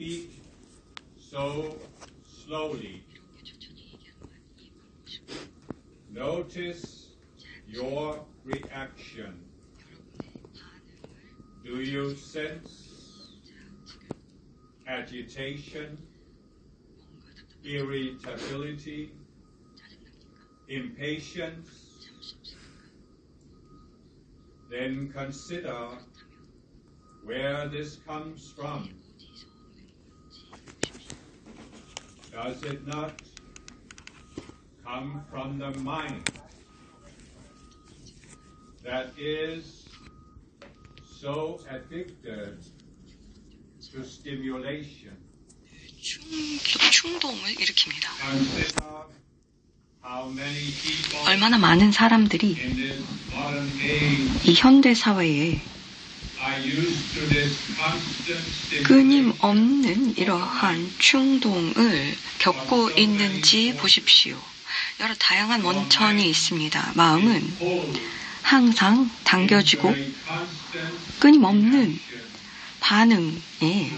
speak so slowly. Notice your reaction. Do you sense agitation, irritability, impatience? Then consider where this comes from. Does it not come from the mind that is so addicted to stimulation? 충동을 일으킵니다. Consider how many people 얼마나 많은 사람들이 in this modern age 이 현대 사회에 are used to this constant stimulation. 끊임없는 이러한 충동을 겪고 있는지 보십시오. 여러 다양한 원천이 있습니다. 마음은 항상 당겨지고 끊임없는 반응에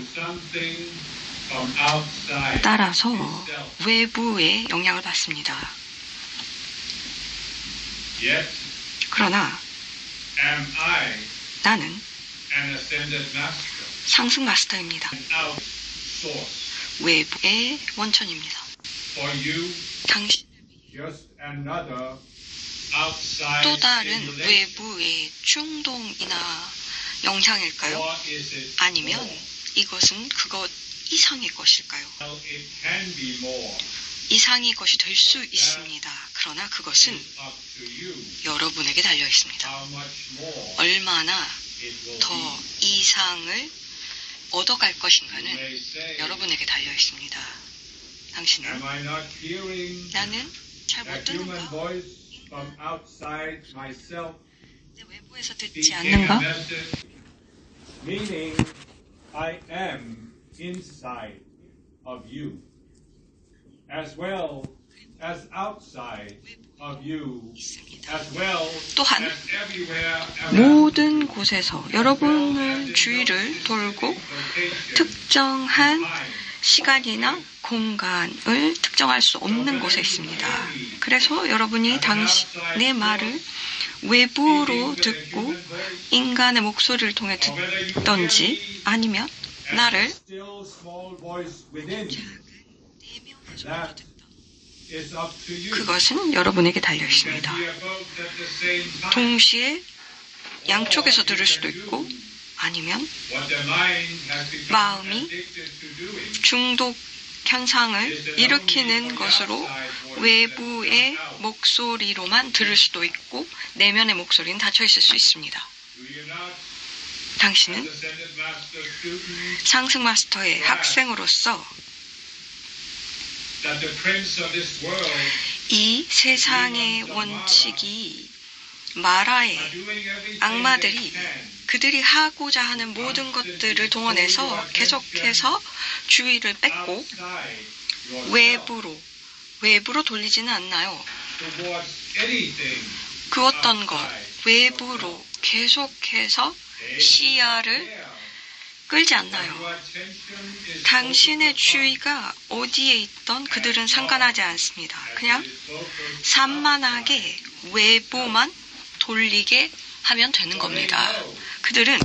따라서 외부의 영향을 받습니다. 그러나 나는 상승 마스터입니다. 외부의 원천입니다. 당신 또 다른 외부의 충동이나 영향일까요? 아니면 이것은 그것 이상의 것일까요? 이상의 것이 될 수 있습니다. 그러나 그것은 여러분에게 달려 있습니다. 얼마나 더 이상을 얻어갈 것인가는 여러분에게 달려 있습니다. 당신은 나는 잘 못 듣는가? 내 외부에서 듣지 않는가? Meaning, I am inside of you, as well as outside of you, as well 또한 as everywhere around. 모든 곳에서 여러분을 주위를 돌고 특정한 시간이나 공간을 특정할 수 없는 곳에 있습니다. 그래서 여러분이 당신의 말을 외부로 듣고 인간의 목소리를 통해 듣던지 아니면 나를 그것은 여러분에게 달려 있습니다. 동시에 양쪽에서 들을 수도 있고 아니면 마음이 중독 현상을 일으키는 것으로 외부의 목소리로만 들을 수도 있고 내면의 목소리는 닫혀 있을 수 있습니다. 당신은 상승 마스터의 학생으로서 이 세상의 원칙이 마라의 악마들이 그들이 하고자 하는 모든 것들을 동원해서 계속해서 주의를 뺏고 외부로 돌리지는 않나요? 그 어떤 것, 외부로 계속해서 시야를 끌지 않나요? 당신의 주의가 어디에 있던 그들은 상관하지 않습니다. 그냥 산만하게 외부만 돌리게 하면 되는 겁니다. 그들은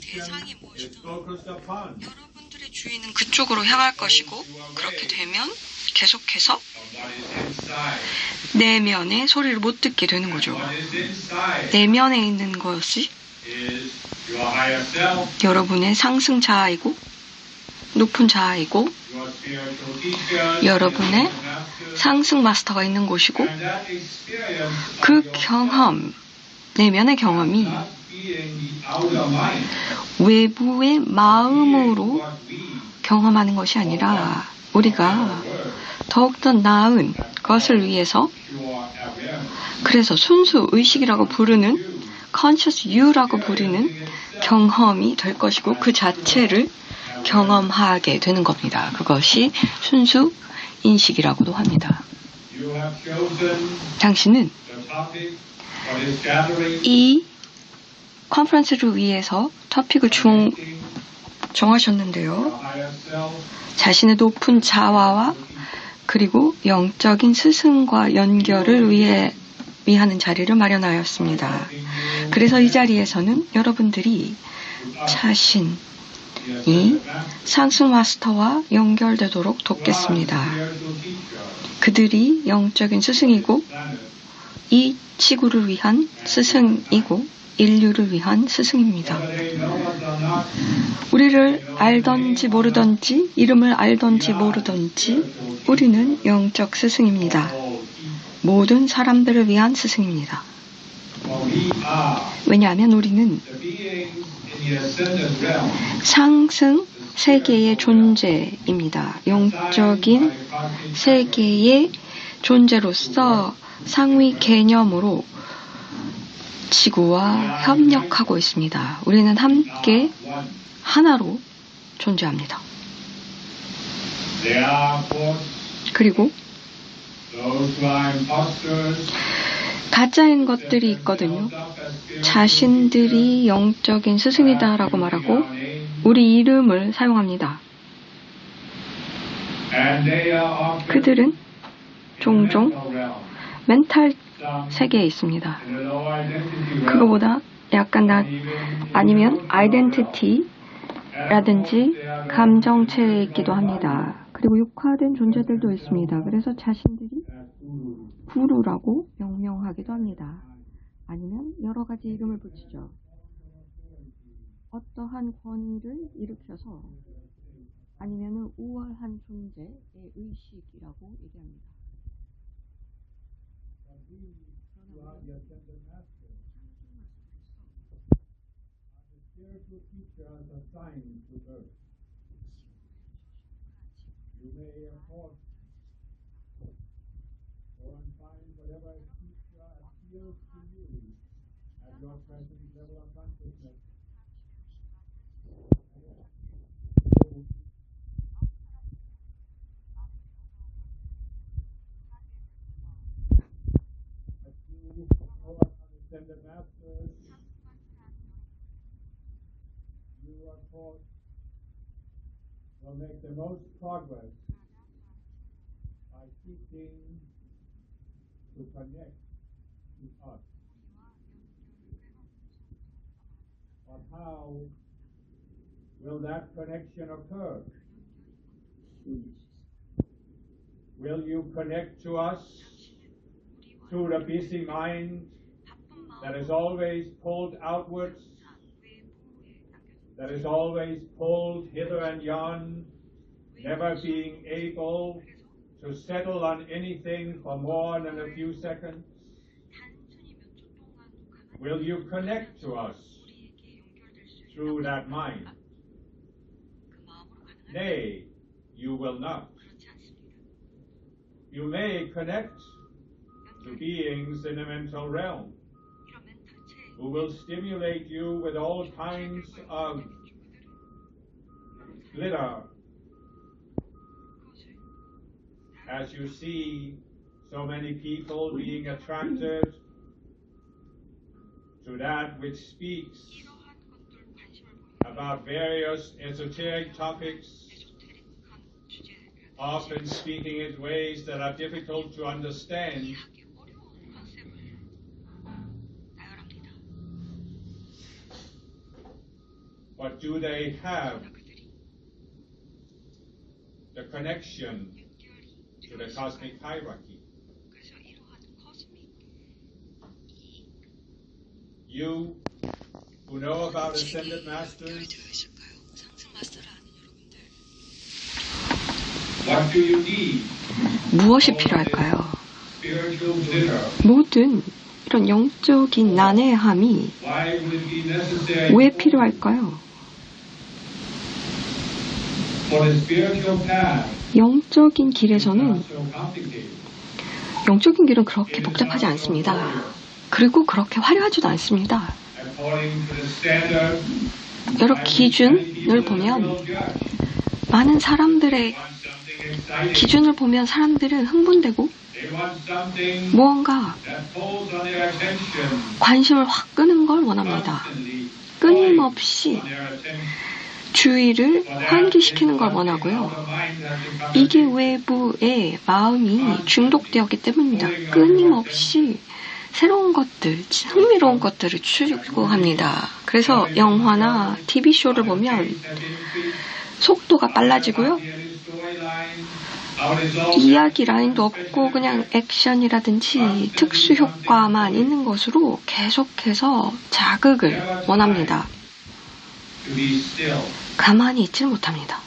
대상이 무엇이든 여러분들의 주의는 그쪽으로 향할 것이고 그렇게 되면 계속해서 내면의 소리를 못 듣게 되는 거죠. 내면에 있는 것이 여러분의 상승 자아이고 높은 자아이고 여러분의 상승 마스터가 있는 곳이고 그 경험, 내면의 경험이 외부의 마음으로 경험하는 것이 아니라 우리가 더욱더 나은 것을 위해서 그래서 순수 의식이라고 부르는 conscious you라고 부르는 경험이 될 것이고 그 자체를 경험하게 되는 겁니다. 그것이 순수 인식이라고도 합니다. 당신은 이 컨퍼런스를 위해서 토픽을 정하셨는데요. 자신의 높은 자아와 그리고 영적인 스승과 연결을 위하는 자리를 마련하였습니다. 그래서 이 자리에서는 여러분들이 자신이 상승 마스터와 연결되도록 돕겠습니다. 그들이 영적인 스승이고 이 지구를 위한 스승이고 인류를 위한 스승입니다. 우리를 알던지 모르던지 이름을 알던지 모르던지 우리는 영적 스승입니다. 모든 사람들을 위한 스승입니다. 왜냐하면 우리는 상승 세계의 존재입니다. 영적인 세계의 존재로서 상위 개념으로 지구와 협력하고 있습니다. 우리는 함께 하나로 존재합니다. 그리고 가짜인 것들이 있거든요. 자신들이 영적인 스승이다라고 말하고 우리 이름을 사용합니다. 그들은 종종 멘탈 세계에 있습니다. 그거보다 약간 아니면 아이덴티티라든지 감정체에 있기도 합니다. 그리고 육화된 존재들도 있습니다. 그래서 자신들이 구루라고 명명하기도 합니다. 아니면 여러 가지 이름을 붙이죠. 어떠한 권위를 일으켜서 아니면 우월한 존재의 의식이라고 얘기합니다. Will make the most progress by seeking to connect to us. But how will that connection occur? Will you connect to us through the busy mind that is always pulled outwards, that is always pulled hither and yon, never being able to settle on anything for more than a few seconds? Will you connect to us through that mind? Nay, you will not. You may connect to beings in the mental realm who will stimulate you with all kinds of glitter as you see so many people being attracted to that which speaks about various esoteric topics, often speaking in ways that are difficult to understand. But do they have the connection to the cosmic hierarchy? You who know about ascended masters, What do you need? 무엇이 필요할까요? Spiritual glitter. 모든 이런 영적인 난해함이 Why would it be necessary 왜 필요할까요? for the spiritual path? 영적인 It's 길에서는 not so complicated. 영적인 길은 그렇게 복잡하지 않습니다. 그리고 그렇게 화려하지도 않습니다. According to the standard, 여러 기준을 보면 많은 사람들의 기준을 보면 사람들은 흥분되고 they want something 무언가 that pulls on their attention 관심을 확 끄는 걸 원합니다. constantly. 끊임없이 주의를 환기시키는 걸 원하고요. 이게 외부의 마음이 중독되었기 때문입니다. 끊임없이 새로운 것들, 흥미로운 것들을 추구합니다. 그래서 영화나 TV쇼를 보면 속도가 빨라지고요. 이야기 라인도 없고 그냥 액션이라든지 특수 효과만 있는 것으로 계속해서 자극을 원합니다. 가만히 있지 못합니다.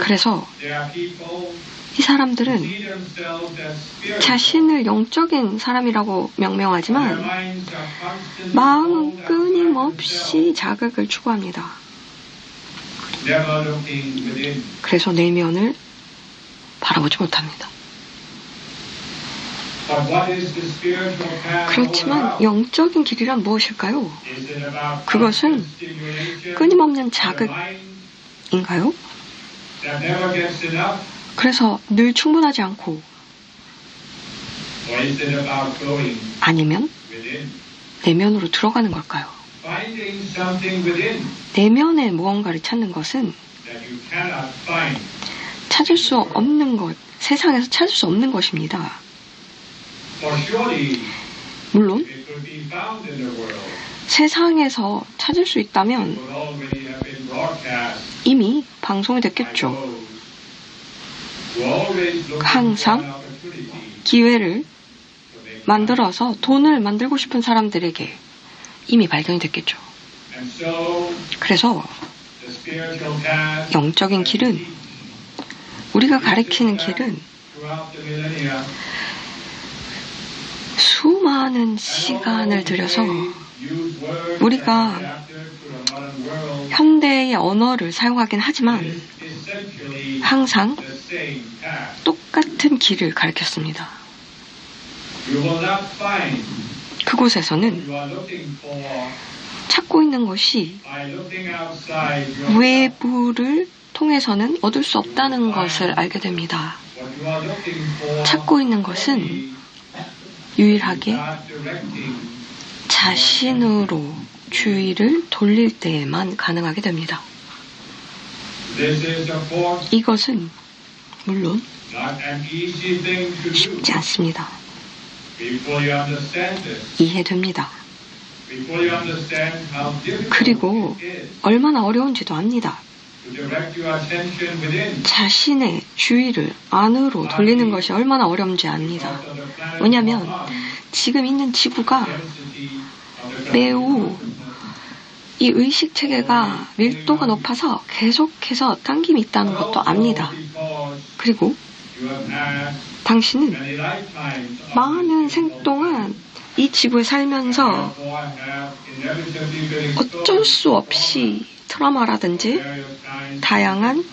그래서 이 사람들은 자신을 영적인 사람이라고 명명하지만 마음은 끊임없이 자극을 추구합니다. 그래서 내면을 바라보지 못합니다. 그렇지만 영적인 길이란 무엇일까요? 그것은 끊임없는 자극인가요? 그래서 늘 충분하지 않고 아니면 내면으로 들어가는 걸까요? 내면의 무언가를 찾는 것은 찾을 수 없는 것, 세상에서 찾을 수 없는 것입니다. 물론 세상에서 찾을 수 있다면 이미 방송이 됐겠죠. 항상 기회를 만들어서 돈을 만들고 싶은 사람들에게 이미 발견이 됐겠죠. 그래서 영적인 길은, 우리가 가리키는 길은 수많은 시간을 들여서 우리가 현대의 언어를 사용하긴 하지만 항상 똑같은 길을 가리켰습니다. 그곳에서는 찾고 있는 것이 외부를 통해서는 얻을 수 없다는 것을 알게 됩니다. 찾고 있는 것은 유일하게 자신으로 주의를 돌릴 때에만 가능하게 됩니다. 이것은 물론 쉽지 않습니다. 이해됩니다. 그리고 얼마나 어려운지도 압니다. 자신의 주의를 안으로 돌리는 것이 얼마나 어려운지 압니다. 왜냐하면 지금 있는 지구가 매우 이 의식체계가 밀도가 높아서 계속해서 당김이 있다는 것도 압니다. 그리고 당신은 많은 생 동안 이 지구에 살면서 어쩔 수 없이 트라우마라든지 다양한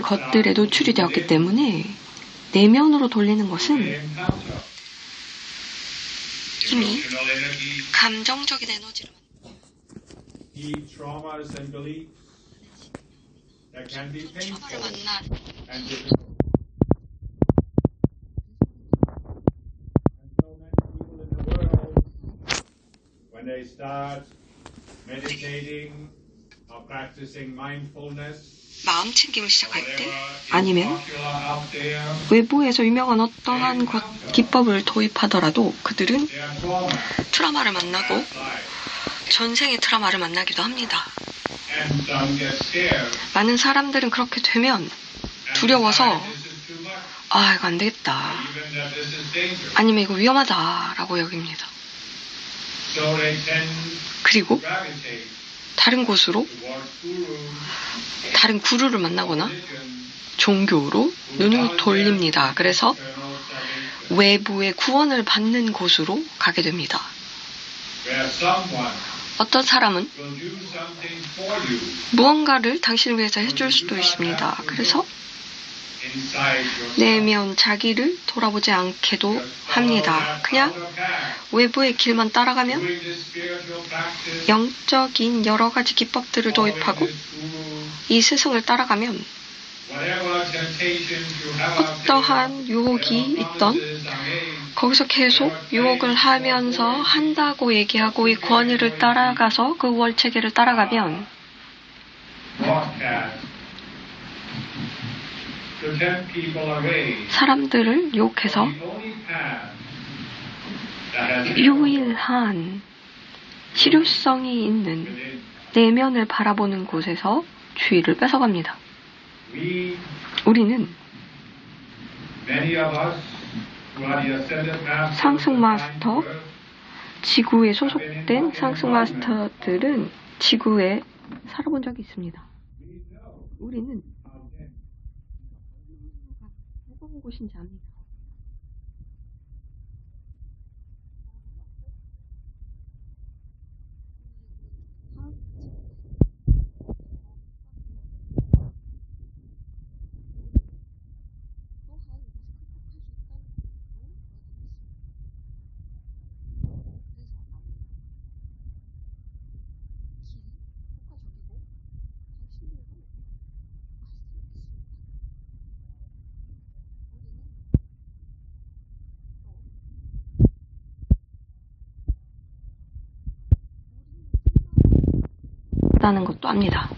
것들에 노출이 되었기 때문에 내면으로 돌리는 것은 이미 감정적인 에너지를 트라우마를 만난 when they start meditating or practicing mindfulness, 마음 챙김을 시작할 때 아니면 외부에서 유명한 어떠한 기법을 도입하더라도 그들은 트라우마를 만나고 전생의 트라우마를 만나기도 합니다. 많은 사람들은 그렇게 되면 두려워서 이거 안 되겠다, 아니면 이거 위험하다라고 여깁니다. 그리고 다른 곳으로, 다른 구루를 만나거나 종교로 눈을 돌립니다. 그래서 외부의 구원을 받는 곳으로 가게 됩니다. 어떤 사람은 무언가를 당신을 위해서 해줄 수도 있습니다. 그래서 내면 자기를 돌아보지 않게도 합니다. 그냥 외부의 길만 따라가면 영적인 여러 가지 기법들을 도입하고 이 스승을 따라가면 어떠한 유혹이 있던 거기서 계속 유혹을 하면서 한다고 얘기하고 이 권위를 따라가서 그 월체계를 따라가면 broadcast to tempt people away 사람들을 유혹해서 the only path that has 유일한 실효성이 있는 within. 내면을 바라보는 곳에서 주의를 뺏어갑니다. 우리는 Many of us who are the ascended masters 상승 of 마스터, mind world 지구에 소속된 상승 마스터들은 지구에 살아본 적이 있습니다. 우리는 무거운 곳인지 압니다. 다는 것도 압니다.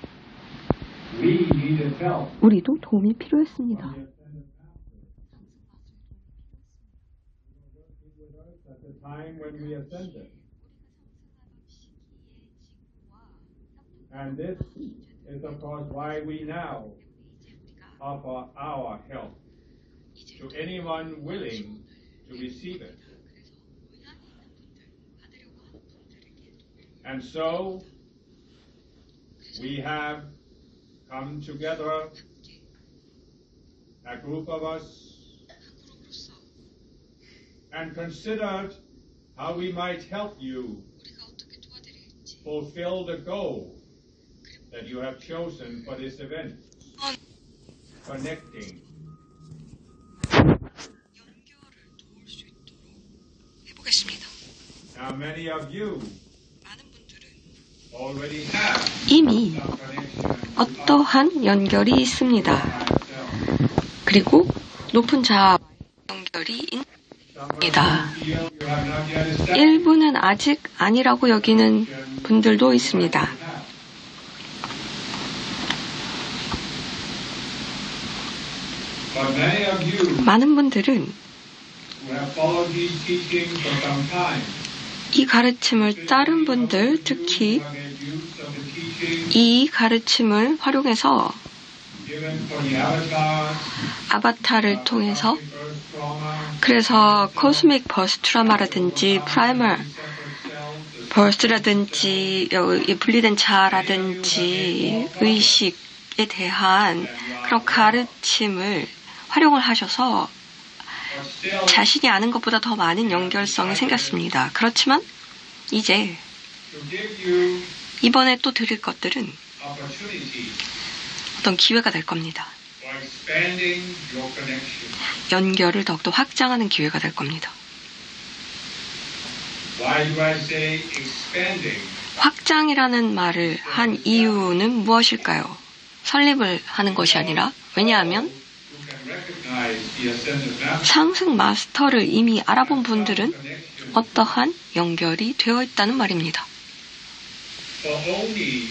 we needed help. 우리도 도움이 필요했습니다. At the time when we ascended. And this is, of course, why we now offer our help to anyone willing to receive it. And so, we have come together, a group of us, and considered how we might help you fulfill the goal that you have chosen for this event, connecting. Now many of you already have 이미 some connection 어떠한 연결이 있습니다. 그리고 높은 자아 연결이 있습니다. 일부는 아직 아니라고 여기는 분들도 있습니다. But many of you 많은 분들은 who have followed these teachings for some time, 이 가르침을 따른 분들, 특히 who have made use of the teachings 이 가르침을 활용해서 given for the avatars, 아바타를 통해서 first trauma, 그래서 코스믹 버스트 트라마라든지 프라이멀 separate selves, 버스트라든지 분리된 자아라든지 의식에 대한 그런 가르침을 활용을 하셔서 but still 자신이 아는 것보다 더 많은 연결성이 생겼습니다. 그렇지만 이제 to give you 이번에 또 드릴 것들은 opportunity 어떤 기회가 될 겁니다. for expanding your connection. 연결을 더욱더 확장하는 기회가 될 겁니다. Why do I say expanding? 확장이라는 말을 한 이유는 무엇일까요? 설립을 하는 것이 아니라 왜냐하면 Who can recognize the ascended master 상승 마스터를 이미 알아본 분들은 connection 어떠한 연결이 되어 있다는 말입니다. for only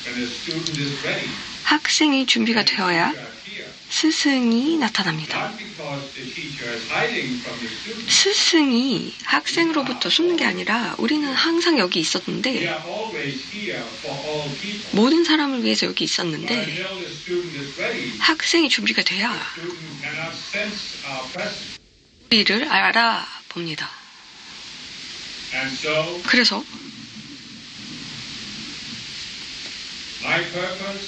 when a student is ready. 학생이 준비가 되어야 Teacher here. 스승이 나타납니다. Not because the teacher is hiding from the student. 스승이 학생으로부터 숨는 게 아니라 우리는 항상 여기 We 있었는데 are always here for all people. 모든 사람을 위해서 여기 But 있었는데 until the student is ready, 학생이 준비가 돼야 the student cannot sense our presence. 우리를 알아봅니다. And so, 그래서 my purpose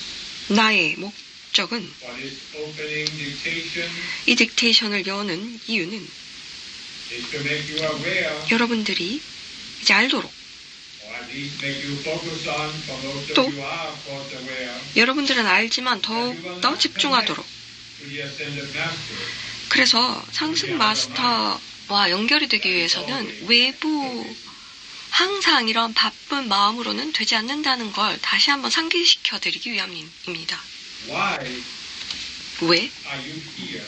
나의 목적은 for this opening dictation 이 딕테이션을 여는 이유는 is to make you aware, 여러분들이 이제 알도록 or at least make you focus on, for most 또 of you are of course aware, 여러분들은 알지만 더욱더 집중하도록 to the ascended master. 그래서 상승 마스터와 연결이 되기 위해서는 외부 항상 이런 바쁜 마음으로는 되지 않는다는 걸 다시 한번 상기시켜 드리기 위함입니다. Why 왜 are you here?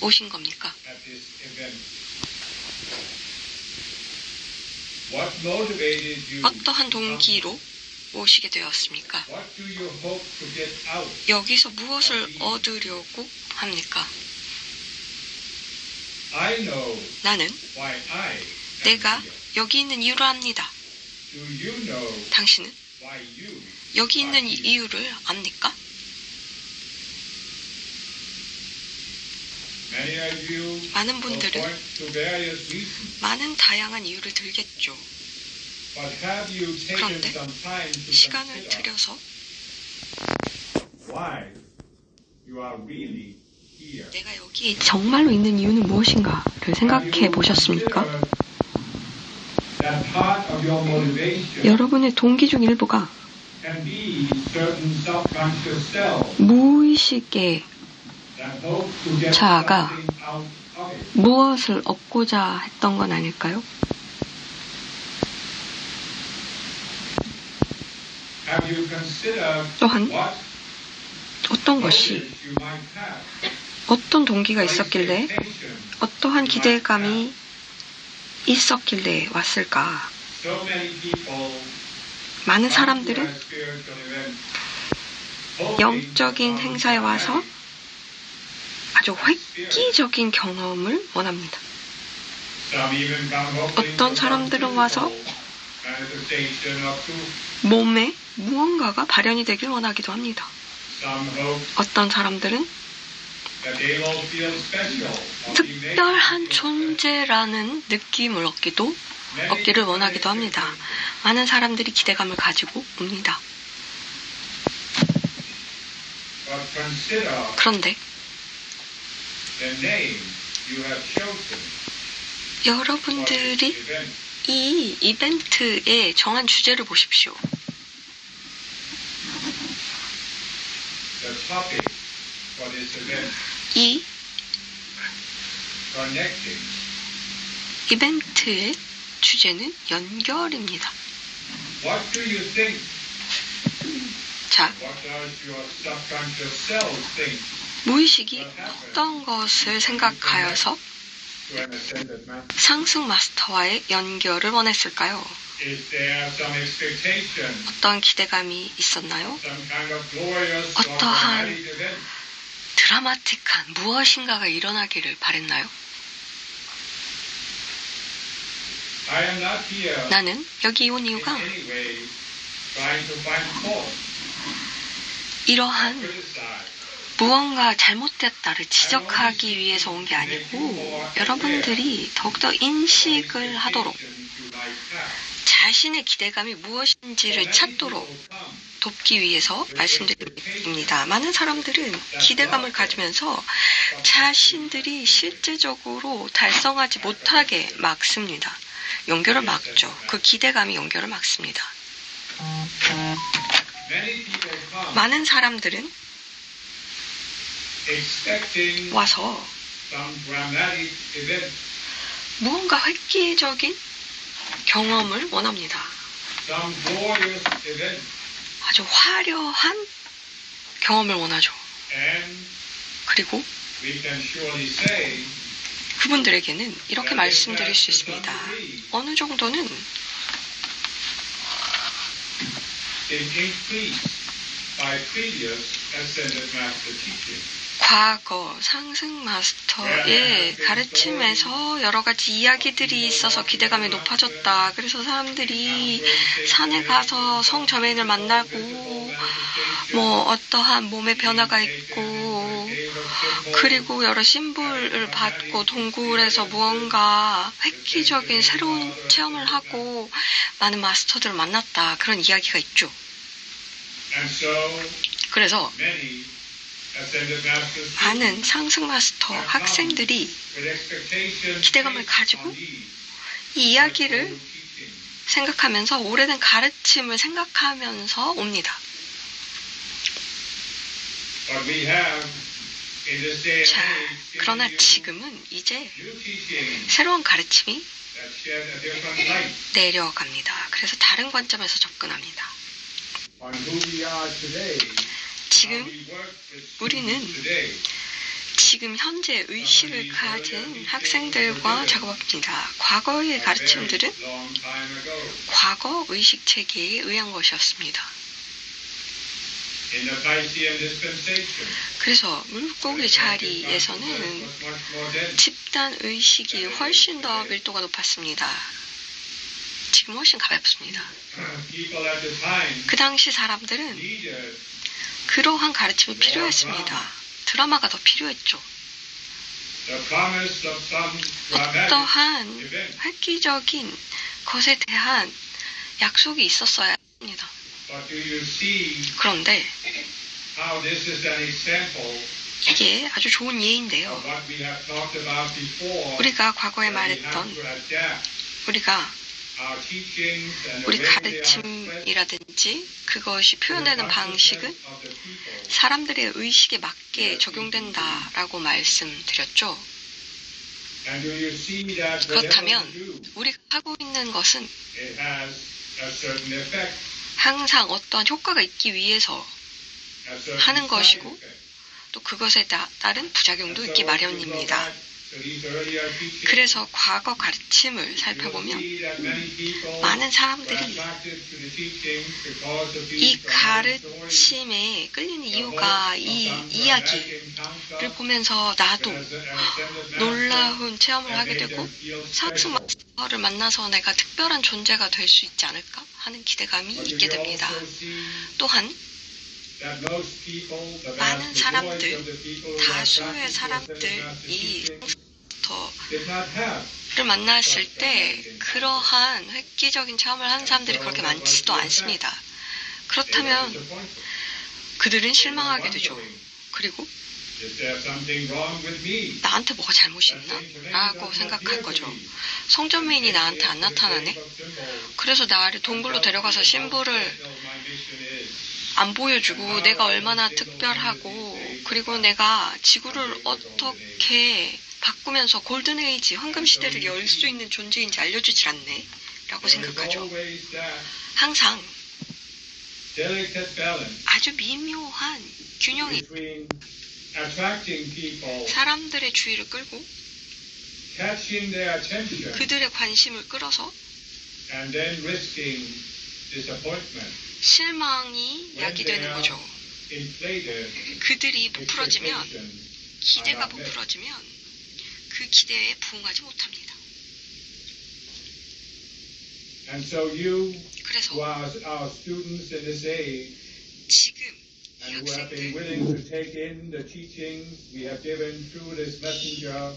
오신 겁니까? at this event? What motivated you? 어떠한 동기로 오시게 되었습니까? What do you hope to get out? 여기서 무엇을 얻으려고 합니까? I know 나는 why I am 내가 here. 여기 있는 이유를 압니다. Do you know 당신은 why you 여기 are 있는 here? 이유를 압니까? Many of you 많은 will 분들은 point to various reasons, 많은 다양한 이유를 들겠죠. but have you taken 그런데 some time to 시간을 consider 들여서 why you are really here? 내가 여기 정말로 있는 이유는 무엇인가를 생각해 보셨습니까? That part of your motivation 여러분의 동기 중 일부가 can be certain subconscious cells 무의식의 that hope to get 자아가 something out of it. 무엇을 얻고자 했던 건 아닐까요? Have you considered 또한 what 어떤 것이 motives you might have? 어떤 동기가 있었길래 어떠한 기대감이 있었길래 왔을까? So many people 많은 come to 사람들은 a spiritual event hoping 영적인 for 행사에 와서 아주 획기적인 경험을 원합니다. Some even come hoping 어떤 for 사람들은 some 와서 physical manifestation of truth. 몸에 무언가가 발현이 되길 원하기도 합니다. Some hope 어떤 사람들은 that they will feel special or be made 특별한 to feel 존재라는 느낌을 얻기를 special. 원하기도 합니다. 많은 사람들이 기대감을 가지고 옵니다. But consider 그런데 the name you have chosen for 여러분들이 this event. 이 이벤트에 정한 주제를 보십시오. The topic for this event, 이 connecting. 이벤트의 주제는 연결입니다. What do you think? 자, What does your subconscious cells think 무의식이 어떤 것을 생각하여서 to an ascended master? 상승 마스터와의 연결을 원했을까요? Is there some expectation, 어떠한 기대감이 있었나요? some kind of glorious or 어떠한 dramatic event? 드라마틱한 무엇인가가 일어나기를 바랬나요? I am not here 나는 여기 온 in 이유가 any way trying to find fault, 이러한 criticize. 무언가 잘못됐다를 지적하기 위해서 온 게 아니고 여러분들이 더욱더 인식을 하도록 You might have. 자신의 기대감이 무엇인지를 찾도록 돕기 위해서 말씀드립니다. 많은 사람들은 기대감을 가지면서 자신들이 실제적으로 달성하지 못하게 막습니다. 연결을 막죠. 그 기대감이 연결을 막습니다. Many people come 많은 사람들은 expecting 와서 some dramatic event, 무언가 획기적인 경험을 원합니다. some glorious event, 아주 화려한 경험을 원하죠. and 그리고 we can surely say 그분들에게는 이렇게 말씀드릴 수 있습니다. 어느 정도는 been increased by previous ascended master teaching. 과거 상승 마스터의 가르침에서 여러 가지 이야기들이 있어서 기대감이 높아졌다. 그래서 사람들이 산에 가서 성저맨을 만나고 뭐 어떠한 몸의 변화가 있고 그리고 여러 심볼을 받고 동굴에서 무언가 획기적인 새로운 체험을 하고 많은 마스터들을 만났다. 그런 이야기가 있죠. And so 그래서 many ascended masters 많은 상승 마스터 학생들이 with expectations 기대감을 가지고 on these 이 이야기를 old teachings. 생각하면서 오래된 가르침을 생각하면서 옵니다. But we have in this day 자, and age 그러나 given you 지금은 이제 new teachings 새로운 가르침이 that shed a different light 내려갑니다. 그래서 다른 관점에서 접근합니다. On who we are today, how 지금 we work with 우리는 students today, 지금 현재 의식을 가진 학생들과 작업합니다. 과거의 가르침들은 과거 의식 체계에 의한 것이었습니다. 그래서 물고기 자리에서는 집단 의식이 훨씬 더 밀도가 높았습니다. 지금 훨씬 가볍습니다. 그 당시 사람들은 그러한 가르침이 필요했습니다. 드라마가 더 필요했죠. 어떠한 획기적인 것에 대한 약속이 있었어야 합니다. 그런데 이게 아주 좋은 예인데요. 우리가 과거에 말했던 우리 가르침이라든지 그것이 표현되는 방식은 사람들의 의식에 맞게 적용된다라고 말씀드렸죠. 그렇다면 우리가 하고 있는 것은 항상 어떠한 효과가 있기 위해서 하는 것이고 또 그것에 따른 부작용도 있기 마련입니다. 그래서 과거 가르침을 살펴보면 많은 사람들이 이 가르침에 끌리는 이유가 이 이야기를 보면서 나도 놀라운 체험을 하게 되고 상승 마스터를 만나서 내가 특별한 존재가 될 수 있지 않을까 하는 기대감이 있게 됩니다. 또한 많은 사람들, 다수의 사람들이 를 만났을 때 그러한 획기적인 체험을 하는 사람들이 그렇게 많지도 않습니다. 그렇다면 그들은 실망하게 되죠. 그리고 나한테 뭐가 잘못이 있나? 라고 생각할 거죠. 성전매인이 나한테 안 나타나네? 그래서 나를 동굴로 데려가서 신부를 안 보여주고 내가 얼마나 특별하고 그리고 내가 지구를 어떻게 바꾸면서 골든에이지, 황금시대를 열 수 있는 존재인지 알려주질 않네 라고 생각하죠. 항상 아주 미묘한 균형이 사람들의 주의를 끌고 그들의 관심을 끌어서 실망이 야기되는 거죠. 그들이 부풀어지면, 기대가 부풀어지면 그 기대에 부응하지 못합니다. 그래서 지금 이 학생들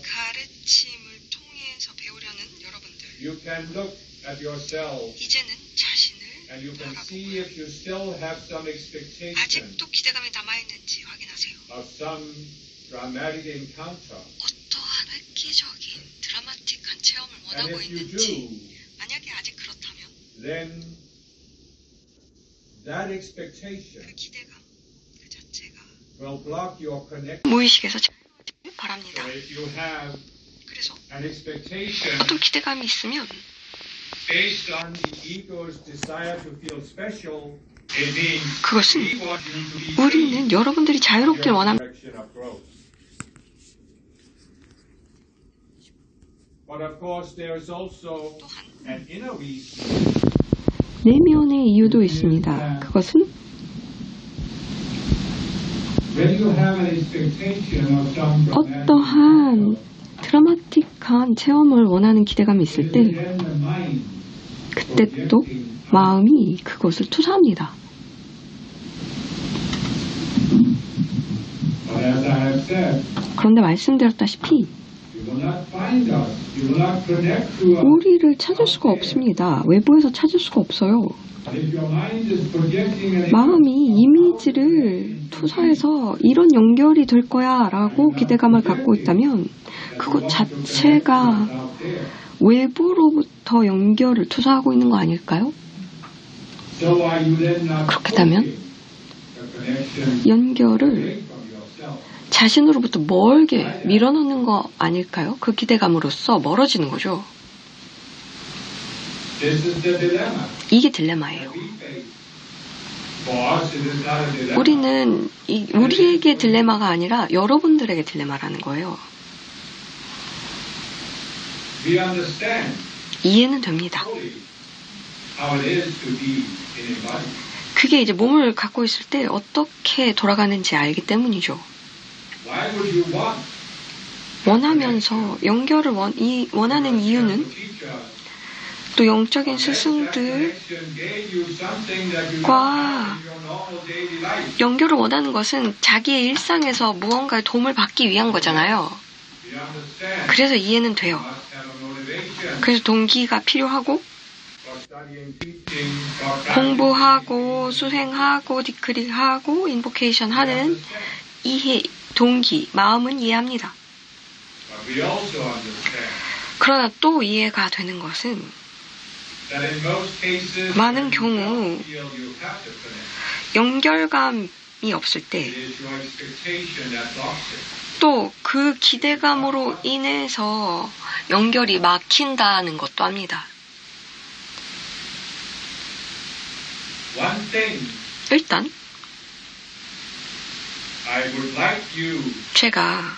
가르침을 통해서 배우려는 여러분들 이제는 자신을 돌아보고 아직도 기대감이 남아있는지 확인하세요. 어떠한 획기적인 드라마틱한 체험을 원하고 있는지 만약에 아직 그렇다면 그 기대감 그 자체가 무의식에서 제거하기를 바랍니다. 그래서 어떤 기대감이 있으면 그것은 우리는 여러분들이 자유롭길 원합니다. 내면의 이유도 있습니다. 그것은 어떠한 드라마틱한 체험을 원하는 기대감이 있을 때 그때 또 마음이 그것을 투사합니다. 그런데 말씀드렸다시피 우리를 찾을 수가 없습니다. 외부에서 찾을 수가 없어요. 마음이 이미지를 투사해서 이런 연결이 될 거야 라고 기대감을 갖고 있다면 그것 자체가 외부로부터 연결을 투사하고 있는 거 아닐까요? 그렇게 되면 연결을 자신으로부터 멀게 밀어넣는 거 아닐까요? 그 기대감으로써 멀어지는 거죠. 이게 딜레마예요. For us, it is not a dilemma. 우리는 우리에게 딜레마가 아니라 여러분들에게 딜레마라는 거예요. We understand 이해는 됩니다. fully how it is to be in a body. 그게 이제 몸을 갖고 있을 때 어떻게 돌아가는지 알기 때문이죠. Why would you want 원하면서 연결을 원하는 이유는 또 영적인 스승들과 연결을 원하는 것은 자기의 일상에서 무언가의 도움을 받기 위한 거잖아요. 그래서 이해는 돼요. 그래서 동기가 필요하고 공부하고 수행하고 디크리하고 인보케이션 하는 이해, 동기, 마음은 이해합니다. 그러나 또 이해가 되는 것은 많은 경우 연결감이 없을 때 또 그 기대감으로 인해서 연결이 막힌다는 것도 합니다. 일단 제가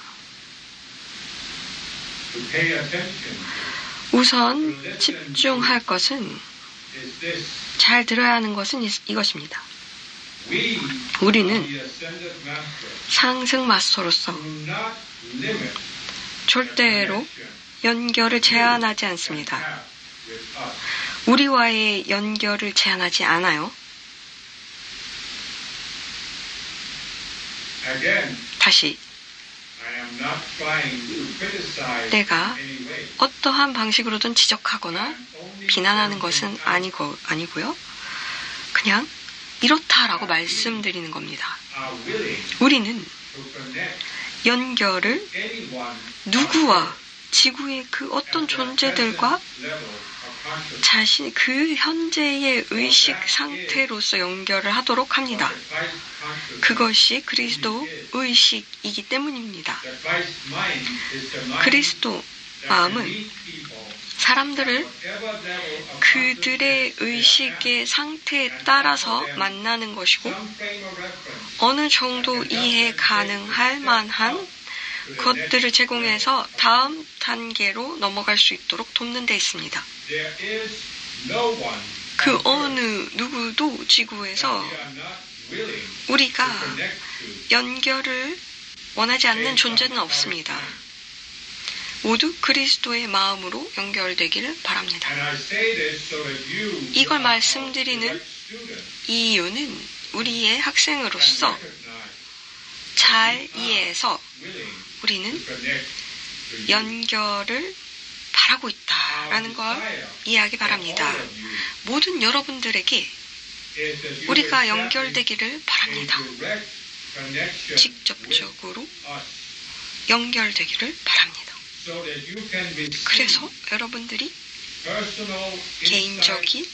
우선 집중할 것은 잘 들어야 하는 것은 이것입니다. 우리는 상승 마스터로서 절대로 연결을 제한하지 않습니다. 우리와의 연결을 제한하지 않아요. 다시 내가 어떠한 방식으로든 지적하거나 비난하는 것은 아니고요. 그냥 이렇다라고 말씀드리는 겁니다. 우리는 연결을 누구와 지구의 그 어떤 존재들과 자신 그 현재의 의식 상태로서 연결을 하도록 합니다. 그것이 그리스도 의식이기 때문입니다. 그리스도 마음은 사람들을 그들의 의식의 상태에 따라서 만나는 것이고 어느 정도 이해 가능할 만한 것들을 제공해서 다음 단계로 넘어갈 수 있도록 돕는 데 있습니다. 그 어느 누구도 지구에서 우리가 연결을 원하지 않는 존재는 없습니다. 모두 그리스도의 마음으로 연결되기를 바랍니다. 이걸 말씀드리는 이유는 우리의 학생으로서 잘 이해해서 우리는 연결을 바라고 있다라는 걸 이해하기 바랍니다. 모든 여러분들에게 우리가 연결되기를 바랍니다. 직접적으로 연결되기를 바랍니다. 그래서 여러분들이 개인적인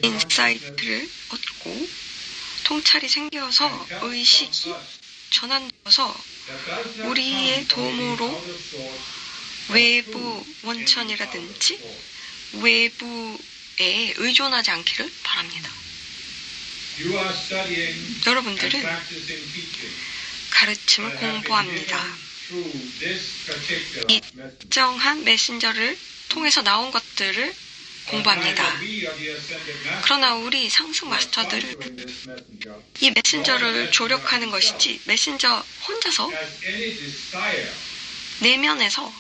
인사이트를 얻고 통찰이 생겨서 의식이 전환되어서 우리의 도움으로 외부 원천이라든지 외부에 의존하지 않기를 바랍니다. 여러분들은 가르침을 공부합니다. 일정한 메신저를 통해서 나온 것들을 공부합니다. 그러나 우리 상승 마스터들은 이 메신저를 조력하는 것이지 메신저 혼자서 내면에서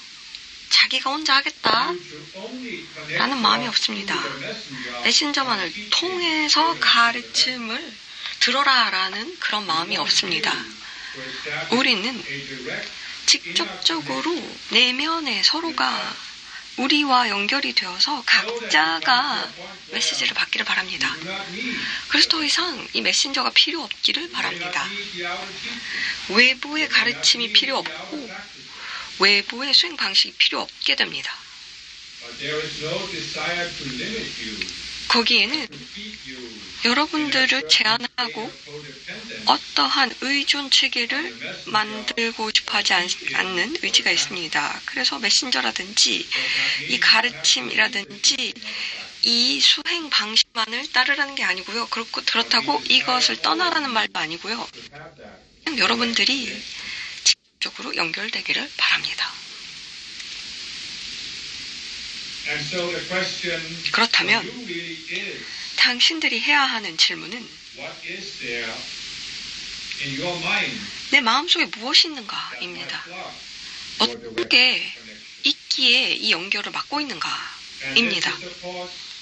자기가 혼자 하겠다라는 마음이 없습니다. 메신저만을 통해서 가르침을 들어라라는 그런 마음이 없습니다. 우리는 직접적으로 내면에 서로가 우리와 연결이 되어서 각자가 메시지를 받기를 바랍니다. 그래서 더 이상 이 메신저가 필요 없기를 바랍니다. 외부의 가르침이 필요 없고 외부의 수행 방식이 필요 없게 됩니다. 거기에는 여러분들을 제한하고 어떠한 의존 체계를 만들고 싶어 하지 않는 의지가 있습니다. 그래서 메신저라든지 이 가르침이라든지 이 수행 방식만을 따르라는 게 아니고요. 그렇다고 이것을 떠나라는 말도 아니고요. 그냥 여러분들이 직접적으로 연결되기를 바랍니다. 그렇다면 당신들이 해야 하는 질문은 내 마음속에 무엇이 있는가입니다. 어떻게 있기에 이 연결을 막고 있는가입니다.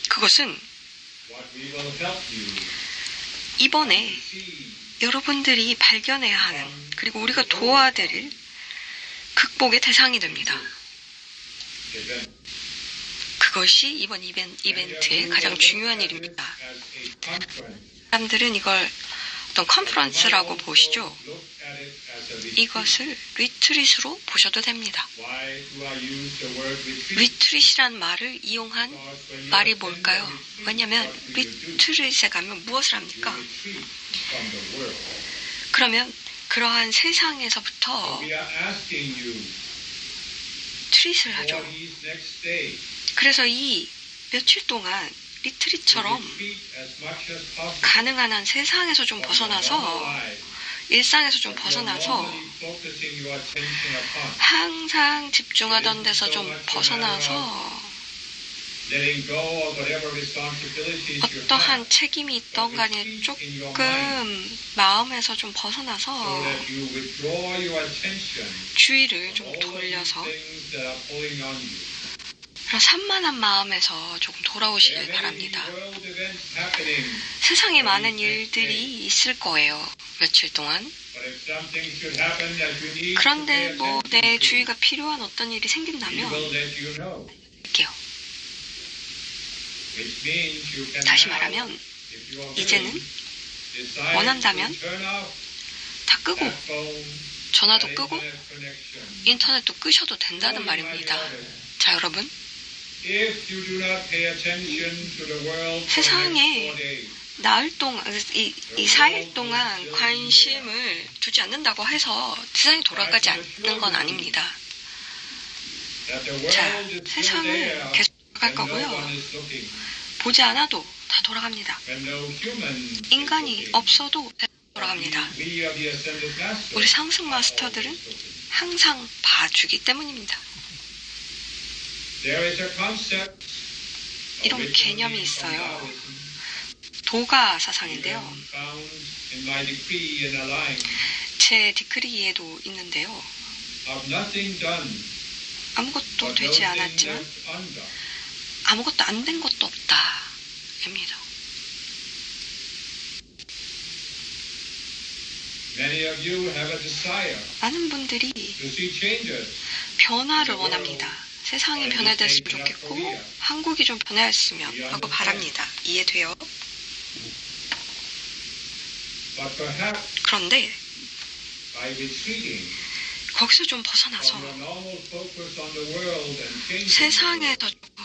그것은 이번에 여러분들이 발견해야 하는, 그리고 우리가 도와드릴 극복의 대상이 됩니다. 그것이 이번 이벤트의 가장 중요한 일입니다. 사람들은 이걸 어떤 컨퍼런스라고 보시죠. 이것을 리트릿으로 보셔도 됩니다. 리트릿이란 말을 이용한 말이 뭘까요? 왜냐하면 리트릿에 가면 무엇을 합니까? 그러면 그러한 세상에서부터 트릿을 하죠. 그래서 이 며칠 동안 리트릿처럼 가능한 한 세상에서 좀 벗어나서, 일상에서 좀 벗어나서, 항상 집중하던 데서 좀 벗어나서 어떠한 책임이 있던 간에 조금 마음에서 좀 벗어나서 주의를 좀 돌려서 산만한 마음에서 조금 돌아오시길 바랍니다. 세상에 많은 일들이 있을 거예요. 며칠 동안. 그런데 내 주의가 필요한 어떤 일이 생긴다면 할게요. 다시 말하면 이제는 원한다면 다 끄고, 전화도 끄고 인터넷도 끄셔도 된다는 말입니다. 자, 여러분, 세상에 나흘 동안, 이 4일 동안 관심을 두지 않는다고 해서 세상이 돌아가지 않는 건 아닙니다. 자, 세상을 계속 돌아갈 거고요. 보지 않아도 다 돌아갑니다. 인간이 없어도 돌아갑니다. 우리 상승 마스터들은 항상 봐주기 때문입니다. 이런 개념이 있어요. 도가 사상인데요. 제 디크리에도 있는데요. 아무것도 되지 않았지만 아무것도 안 된 것도 없다 입니다. 많은 분들이 변화를 원합니다. 세상이 변화됐으면 좋겠고 한국이 좀 변화했으면 하고 바랍니다. 이해돼요? 그런데 거기서 좀 벗어나서 세상에서 조금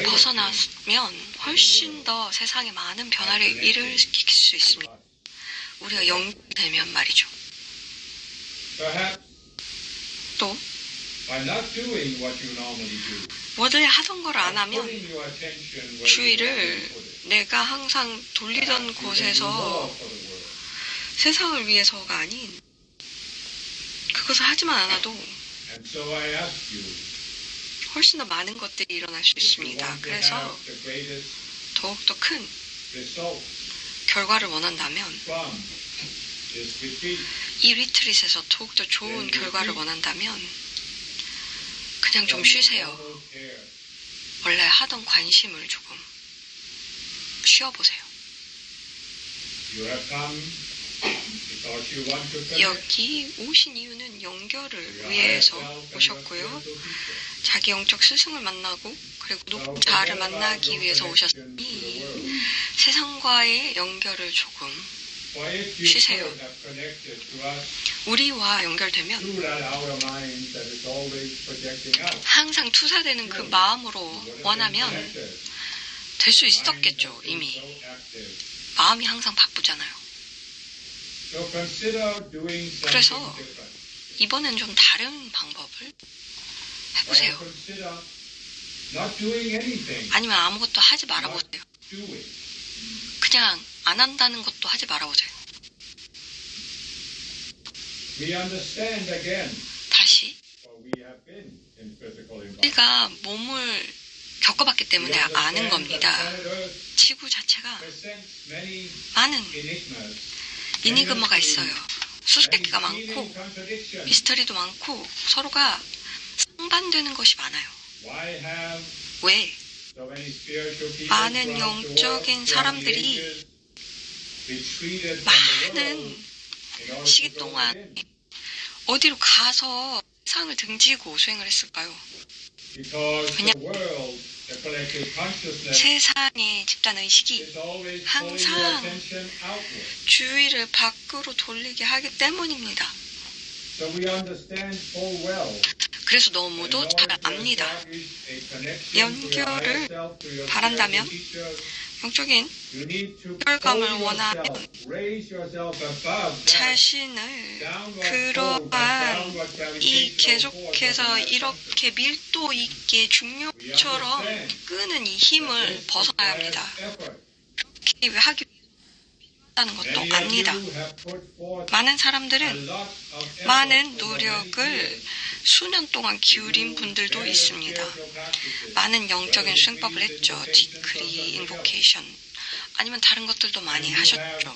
벗어나면 훨씬 더 세상에 많은 변화를 일으킬 수 있습니다. 우리가 연결되면 말이죠. 또 원래 하던 걸 안 하면 주의를 내가 항상 돌리던 곳에서 세상을 위해서가 아닌 그것을 하지만 않아도 훨씬 더 많은 것들이 일어날 수 있습니다. 그래서 더욱더 큰 결과를 원한다면, 이 리트릿에서 더욱더 좋은 결과를 원한다면 그냥 좀 쉬세요. 원래 하던 관심을 조금 쉬어보세요. 여기 오신 이유는 연결을 위해서 오셨고요. 자기 영적 스승을 만나고 그리고 높은 자아를 만나기 위해서 오셨으니 세상과의 연결을 조금 쉬세요. 우리와 연결되면 항상 투사되는 그 마음으로 원하면 될 수 있었겠죠. 이미 마음이 항상 바쁘잖아요. 그래서 이번엔 좀 다른 방법을 해보세요. not doing anything, 아니면 아무것도 하지 not 말아보세요. do it. 그냥 안 한다는 것도 하지 말아보세요. We understand again, 다시 for we have been in physical environment. 우리가 몸을 겪어봤기 때문에 아는 겁니다. Planet Earth 지구 자체가 presents many 많은 enigmas, 이니그마가 있어요. 수수께끼가 many 많고 seeming contradictions. 미스터리도 많고 서로가 상반되는 것이 많아요. Why have 왜? so many spiritual people 많은 throughout the world, 영적인 throughout the 사람들이 ages, retreated from the world 많은 in order 시기 to go 동안 within? 어디로 가서 세상을 등지고 수행을 했을까요? Because 그냥 the world, the collective consciousness, 세상의 집단의식이 is always pulling 항상 your attention outward. 주의를 밖으로 돌리게 하기 때문입니다. So we understand full well. 그래서 in 너무도 order 잘 to 압니다. establish a connection to your 연결을 higher self, to your 바란다면 spiritual teachers, 영적인 you need to 연결감을 pull 원하면 yourself, raise yourself above that 자신을 그러한 이 계속해서 이렇게 밀도 있게 중력처럼 끄는 이 힘을 벗어나야 합니다. 그렇게 하기 위해서는 것도 압니다. 많은 사람들은 많은 노력을 수년 동안 기울인 분들도 있습니다. 많은 영적인 수행법을 했죠. 디크리, 인보케이션, 아니면 다른 것들도 많이 하셨죠.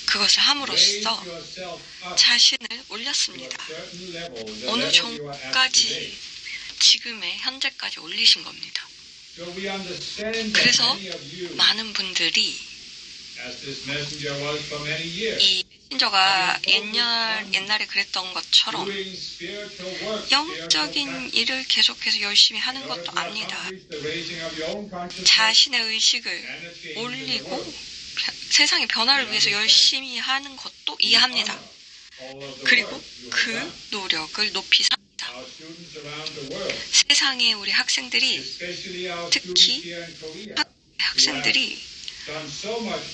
그것을 함으로써 자신을 올렸습니다. 어느 정도까지 지금의 현재까지 올리신 겁니다. 그래서 많은 분들이 이 메신저가 옛날에 그랬던 것처럼 영적인 일을 계속해서 열심히 하는 것도 압니다. 자신의 의식을 올리고 세상의 변화를 위해서 열심히 하는 것도 이해합니다. 그리고 그 노력을 높이 삽니다. 세상의 우리 학생들이, 특히 학생들이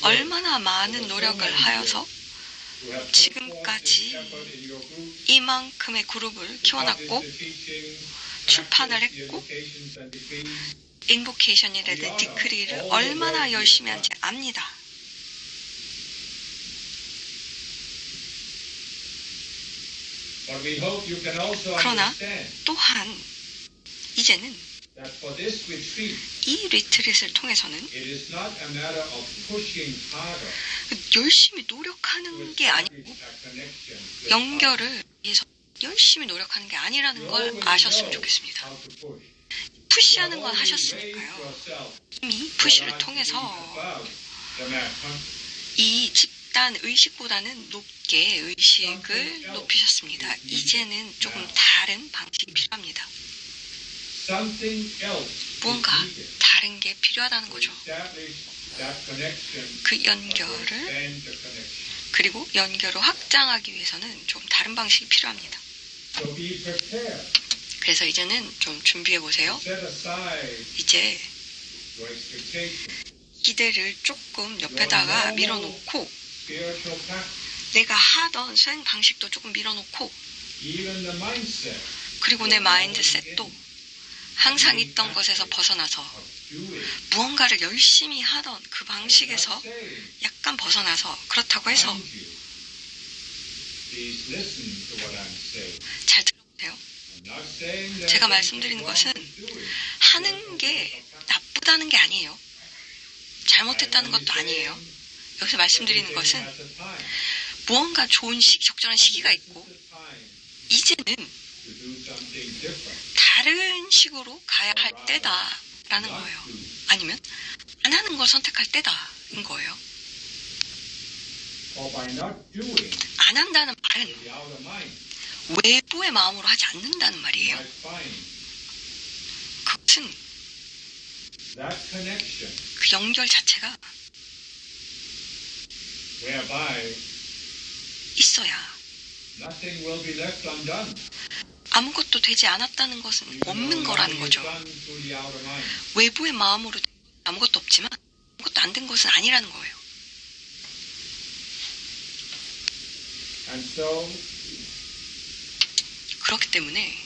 얼마나 많은 노력을 하여서 지금까지 이만큼의 그룹을 키워놨고 출판을 했고 인보케이션이라든 디크리를 얼마나 열심히 하는지 압니다. 그러나 또한 이제는 이 리트릿을 통해서는 열심히 노력하는 게 아니고 연결을 위해서 열심히 노력하는 게 아니라는 걸 아셨으면 좋겠습니다. 푸시하는 건 하셨으니까요. 이미 푸시를 통해서 이 집단 의식보다는 높게 의식을 높이셨습니다. 이제는 조금 다른 방식이 필요합니다. 무언가 다른 게 필요하다는 거죠. 그 연결을, 그리고 연결을 확장하기 위해서는 좀 다른 방식이 필요합니다. 그래서 이제는 좀 준비해 보세요. 이제 기대를 조금 옆에다가 밀어놓고 내가 하던 수행 방식도 조금 밀어놓고 그리고 내 마인드셋도 항상 있던 것에서 벗어나서 무언가를 열심히 하던 그 방식에서 약간 벗어나서, 그렇다고 해서 잘 들어보세요. 제가 말씀드리는 것은 하는 게 나쁘다는 게 아니에요. 잘못했다는 것도 아니에요. 여기서 말씀드리는 것은 무언가 좋은 적절한 시기가 있고 이제는 다른 식으로 가야 할 때다라는 거예요. 아니면 안 하는 걸 선택할 때다인 거예요. 안 한다는 말은 외부의 마음으로 하지 않는다는 말이에요. 그것은 그 연결 자체가 있어야 아무것도 되지 않았다는 것은 없는 거라는 거죠. 외부의 마음으로 아무것도 없지만 아무것도 안 된 것은 아니라는 거예요. 그렇기 때문에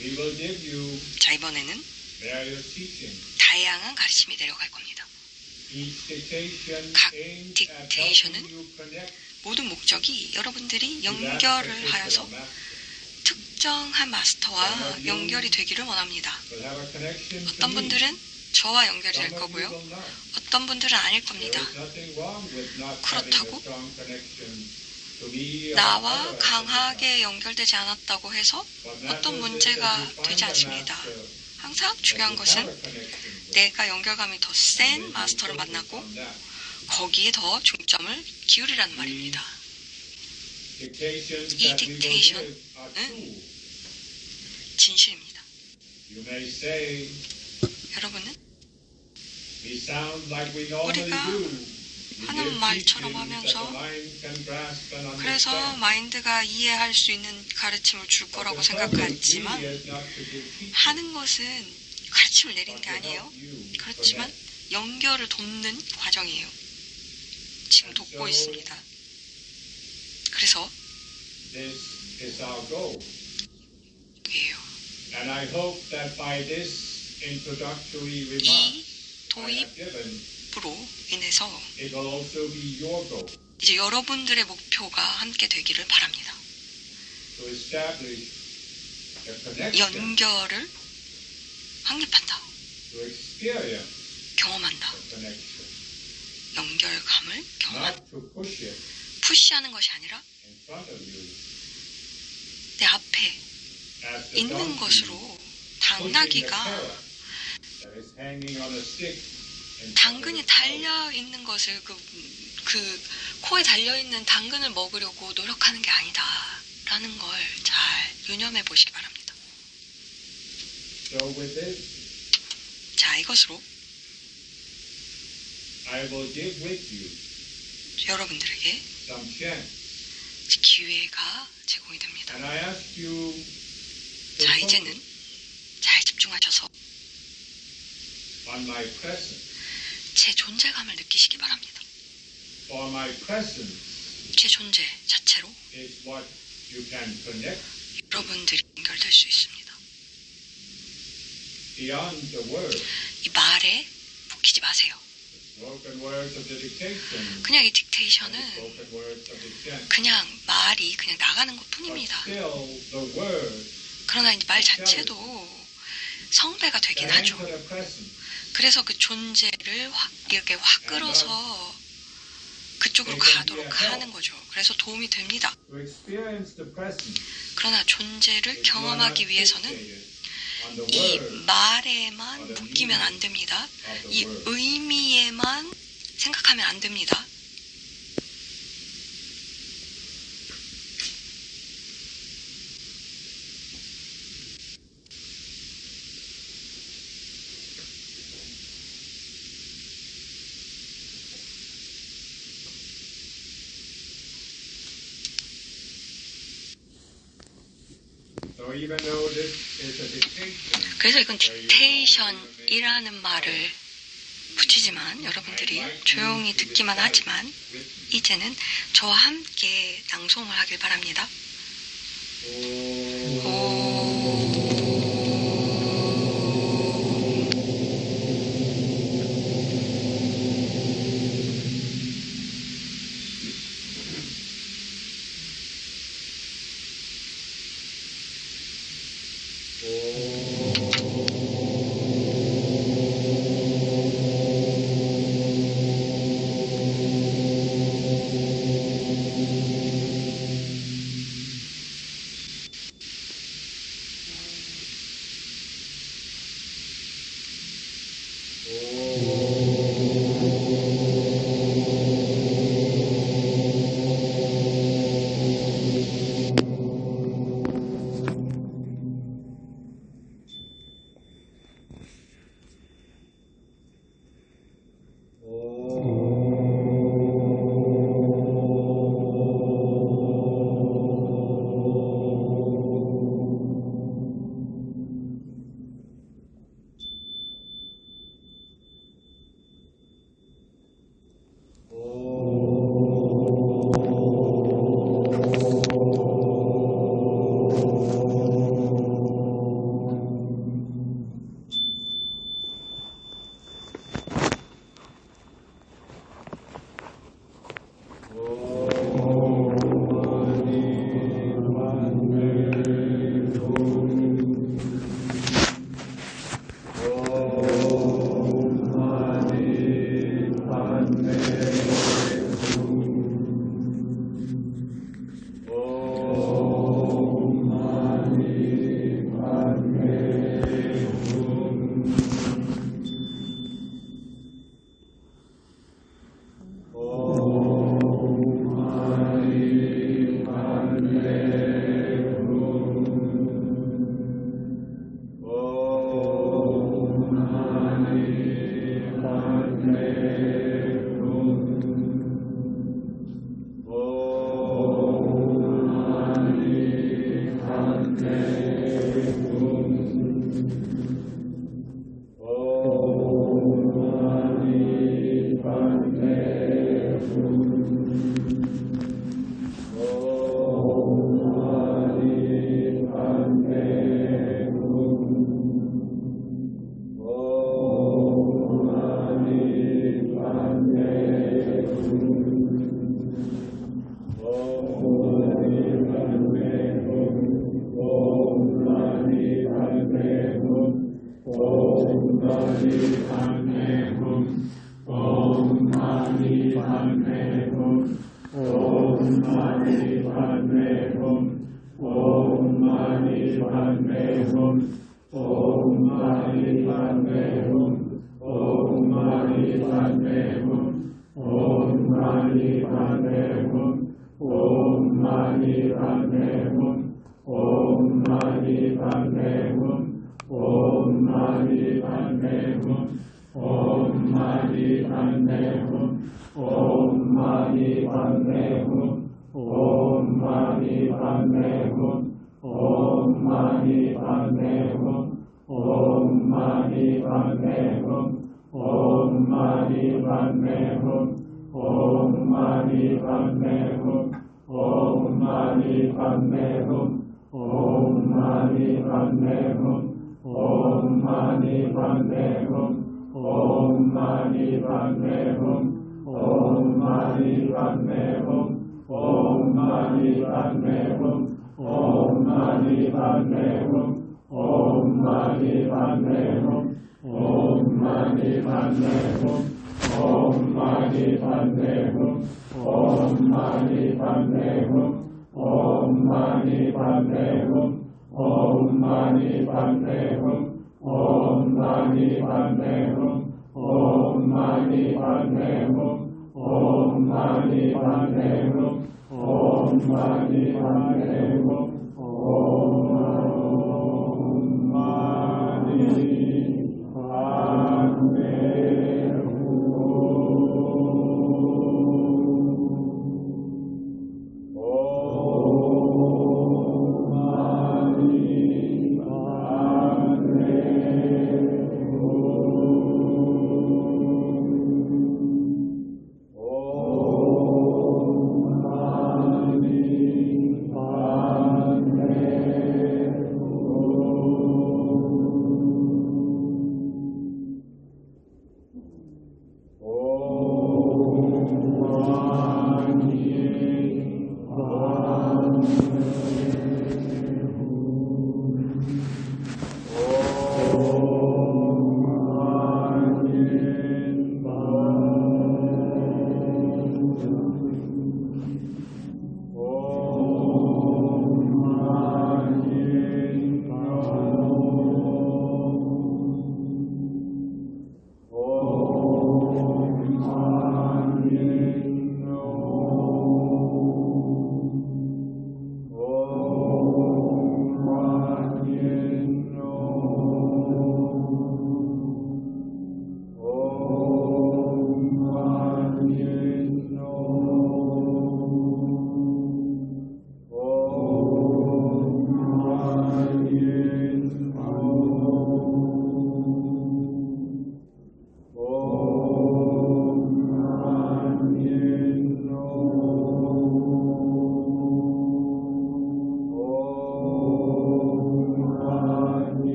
We will give you 자, 이번에는 various teachings. 다양한 가르침이 내려갈 겁니다. Each dictation 각 aims at helping 딕테이션은 you connect 모든 목적이 여러분들이 to that 연결을 particular 하여서 master. 특정한 마스터와 연결이 되기를 원합니다. Will have a connection to 어떤 me. 분들은 저와 연결이 될 Some of you 거고요. will not. 어떤 분들은 아닐 There 겁니다. is nothing wrong with not having a 그렇다고 strong connection to me or 나와 other 강하게 연결되지 않았다고 해서 What 어떤 matters is 문제가 that you find 되지 a 않습니다. master 항상 that 중요한 you 것은 have a connection with. 내가 연결감이 더 And 센 then you 마스터를 focus 만나고 on that. 거기에 더 중점을 기울이라는 말입니다. Dictations 이 that we will dictation give are true. 진실입니다. You may say, 여러분은 we sound like we normally 우리가 do. We 하는 give 말처럼 teachings that 하면서 the mind can grasp and 그래서 understand. 마인드가 이해할 수 있는 가르침을 줄 거라고 But the purpose 생각하지만 really is not to give teaching, 하는 것은 가르침을 내리는 but 게 to 아니에요. help you 그렇지만 connect. 연결을 돕는 과정이에요. 지금 돕고 있습니다. 그래서 This is our goal. 이에요. And I hope that by this introductory 이 remarks I have 도입으로 given, 인해서 it will also be your goal 이제 여러분들의 목표가 함께 되기를 바랍니다. to establish a connection, 연결을 확립한다. to experience 경험한다. a connection, 연결감을 경험한다. not to push it 푸시하는 것이 아니라 in front of you 내 앞에 as the 있는 donkey 것으로 pushing the 당나귀가 carrot that is hanging on a stick in front of 당근이 its 달려 있는 것을 그 코에 달려 있는 당근을 먹으려고 노력하는 게 아니다라는 걸 잘 유념해 보시기 바랍니다. mouth. So with this, 자, 이것으로 I will give with you 여러분들에게 some chance. 기회가 제공이 됩니다. And I ask you to 자, focus 이제는 잘 집중하셔서 on my presence. 제 존재감을 느끼시기 바랍니다. For my presence 제 존재 자체로 is what you can connect 여러분들이 연결될 수 있습니다. beyond the word. 이 말에 묶이지 마세요. Spoken words of the dictation 그냥 이 and the 딕테이션은 spoken words of the chant. 그냥 말이 그냥 나가는 것 But 뿐입니다. still, the word 그러나 이제 말 자체도 성배가 되긴 can 하죠. anchor the presence 그래서 그 존재를 이렇게 확 끌어서 그쪽으로 가도록 하는 거죠. 그래서 도움이 됩니다. to experience the presence. 그러나 존재를 If you are not 경험하기 위해서는 fixated on the 이 word 말에만 묶이면 안 됩니다. of 이 the word. 의미에만 생각하면 안 됩니다. So even though this is a dictation, 그래서 이건 딕테이션이라는 말을 붙이지만 여러분들이 조용히 듣기만 하지만 with me. 이제는 저와 함께 낭송을 하길 바랍니다.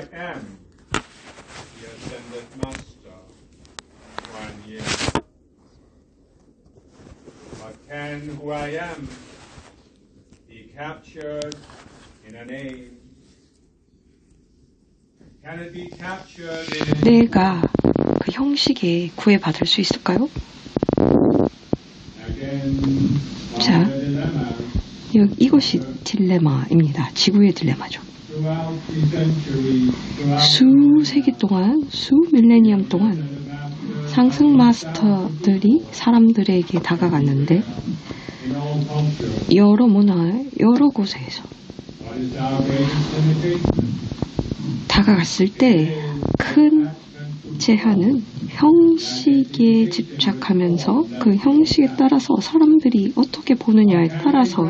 I am the ascended master, one year. But can who I am be captured in a name? Can it be captured in 내가 그 형식에 구애받을 수 있을까요? 자, 이것이 딜레마입니다. 지구의 딜레마죠. 수세기 동안, 수밀레니엄 동안 상승 마스터들이 사람들에게 다가갔는데 여러 문화, 여러 곳에서 다가갔을 때 큰 제한은 형식에 집착하면서 그 형식에 따라서 사람들이 어떻게 보느냐에 따라서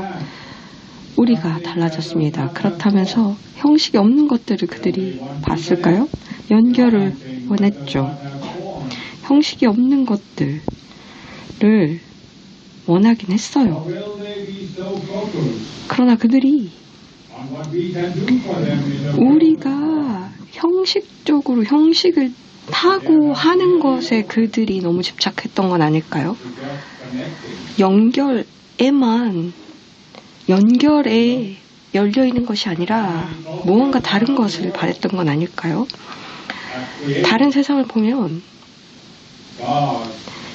우리가 달라졌습니다. 그렇다면서 형식이 없는 것들을 그들이 봤을까요? 연결을 원했죠. 형식이 없는 것들을 원하긴 했어요. 그러나 그들이 우리가 형식적으로 형식을 타고 하는 것에 그들이 너무 집착했던 건 아닐까요? 연결에 열려있는 것이 아니라 무언가 다른 것을 바랬던 건 아닐까요? 다른 세상을 보면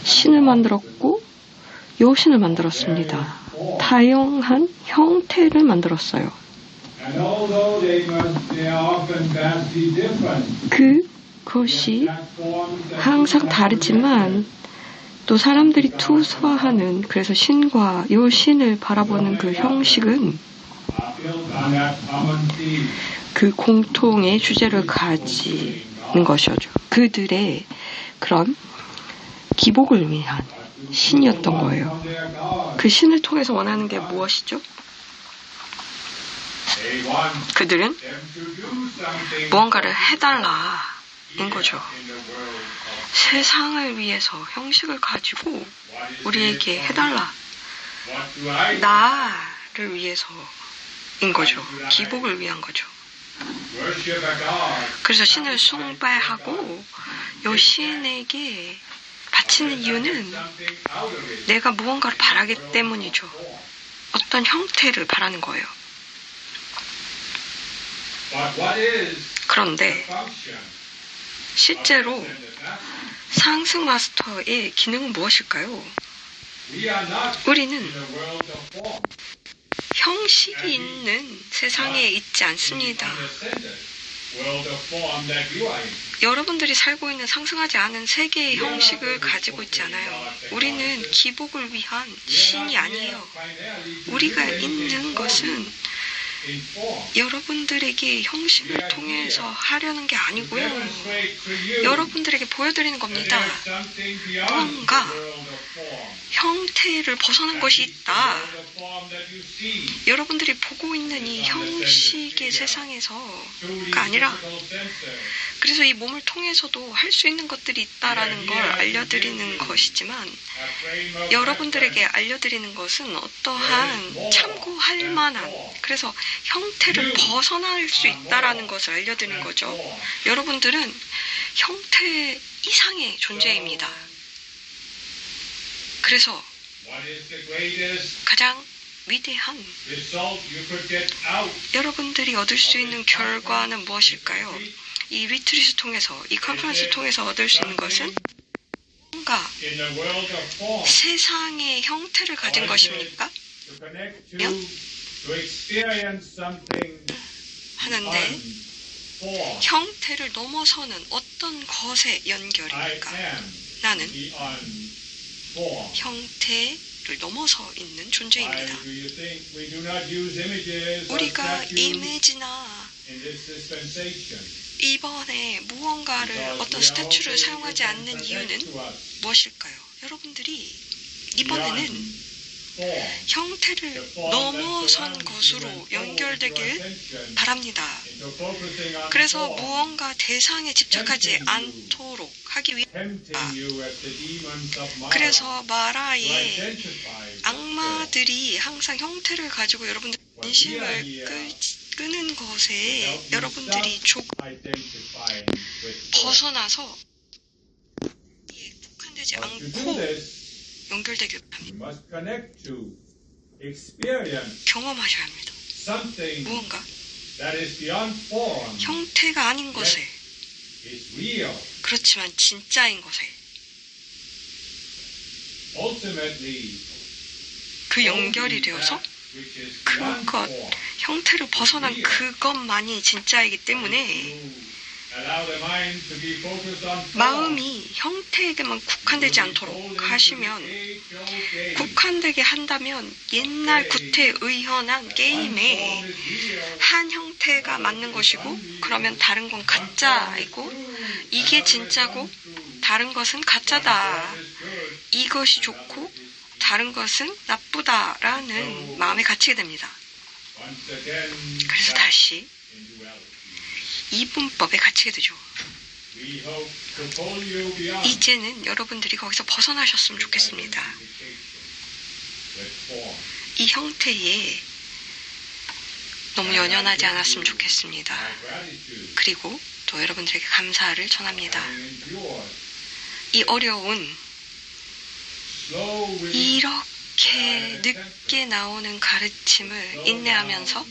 신을 만들었고 여신을 만들었습니다. 다양한 형태를 만들었어요. 그것이 항상 다르지만 또 사람들이 투사하는 그래서 신과 여신을 바라보는 그 형식은 그 공통의 주제를 가지는 것이었죠. 그들의 그런 기복을 위한 신이었던 거예요. 그 신을 통해서 원하는 게 무엇이죠? 그들은 무언가를 해달라인 거죠. 세상을 위해서 형식을 가지고 우리에게 해달라. 나를 위해서인 거죠. 기복을 위한 거죠. 그래서 신을 숭배하고 여신에게 바치는 이유는 내가 무언가를 바라기 때문이죠. 어떤 형태를 바라는 거예요. 그런데 실제로 상승 마스터의 기능은 무엇일까요? 우리는 형식이 있는 세상에 있지 않습니다. 여러분들이 살고 있는 상승하지 않은 세계의 형식을 가지고 있지 않아요. 우리는 기복을 위한 신이 아니에요. 우리가 있는 것은 여러분들에게 형식을 통해서 하려는 게 아니고요. 여러분들에게 보여드리는 겁니다. 뭔가 형태를 벗어난 것이 있다. 여러분들이 보고 있는 이 형식의 세상에서가 아니라 그래서 이 몸을 통해서도 할 수 있는 것들이 있다라는 걸 알려드리는 것이지만 여러분들에게 알려드리는 것은 어떠한 참고할 만한 그래서 형태를 벗어날 수 있다라는 것을 알려드리는 거죠. 여러분들은 형태 이상의 존재입니다. 그래서 가장 위대한 여러분들이 얻을 수 있는 결과는 무엇일까요? 이 리트릿을 통해서, 이 컨퍼런스를 통해서 얻을 수 있는 것은 뭔가 세상의 형태를 가진 것입니까? 하는데 형태를 넘어서는 어떤 것의 연결입니까? 나는 형태를 넘어서 있는 존재입니다. 우리가 이미지나 이번에 무언가를 어떤 스태츄를 사용하지 않는 이유는 무엇일까요? 여러분들이 이번에는 형태를 넘어선 것으로 연결되길 바랍니다. 그래서 무언가 대상에 집착하지 않도록 하기 위해서 그래서 마라의 악마들이 항상 형태를 가지고 여러분들 관심을 끄는 것에 여러분들이 조금 identifying with God. 벗어나서 국한되지 But to do 않고 this, 연결되길 you 바랍니다. must connect to, experience 경험하셔야 합니다. something 무언가 that is beyond form, 형태가 아닌 것에, is real. 그렇지만 진짜인 것에, Ultimately, 그 연결이 되어서 which is 그것, beyond form. 형태를 벗어난 그것만이 진짜이기 때문에 Allow the mind to be focused on form. 마음이 형태에게만 국한되지 않도록 하시면, 국한되게 한다면 옛날 구태의연한 게임에 한 형태가 맞는 것이고, 그러면 다른 건 가짜이고, 이게 진짜고 다른 것은 가짜다, 이것이 좋고 다른 것은 나쁘다라는 마음에 갇히게 됩니다. Once again, 그래서 다시 in duality. 이분법에 갇히게 되죠. We hope to pull you beyond 이제는 여러분들이 거기서 벗어나셨으면 좋겠습니다. with form. 이 형태에 너무 연연하지 않았으면 좋겠습니다. My gratitude, 그리고 또 여러분들에게 감사를 전합니다. having endured 이 어려운, slow release 이렇게 늦게 나오는 가르침을 인내하면서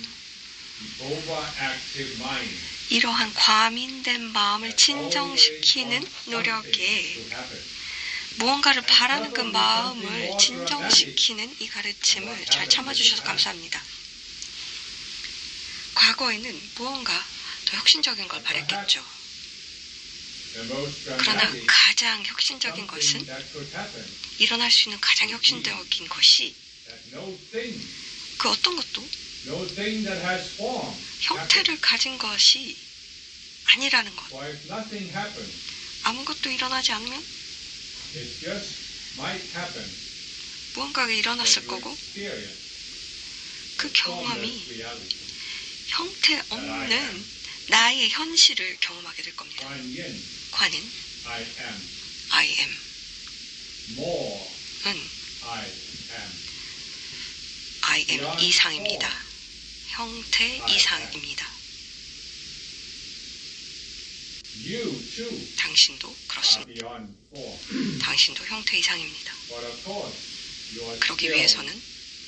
overactive mind. 이러한 과민된 마음을 진정시키는 노력에 to happen. 무언가를 바라는 그 마음을 진정시키는 이 가르침을 잘 참아주셔서 감사합니다. 과거에는 무언가 더 혁신적인 걸 바랬겠죠. The most 그러나 dramatic 가장 혁신적인 것은, something that could happen, 일어날 수 있는 가장 혁신적인 것이, that no thing, 그 어떤 것도 no thing that has form, happens. 형태를 가진 것이 아니라는 것. For if nothing happens, 아무것도 일어나지 않으면 it just might happen. 무언가가 일어났을 that you 거고, experience 그 formless 경험이 reality. 형태 없는 나의 현실을 경험하게 될 겁니다. Kuan Yin, 관인, I am. I am, More, 은 I am. I am 이상입니다. 형태 이상입니다. You too 당신도 are 그렇습니다. beyond form. 당신도 형태 이상입니다. But of course, you are 그러기 still 위해서는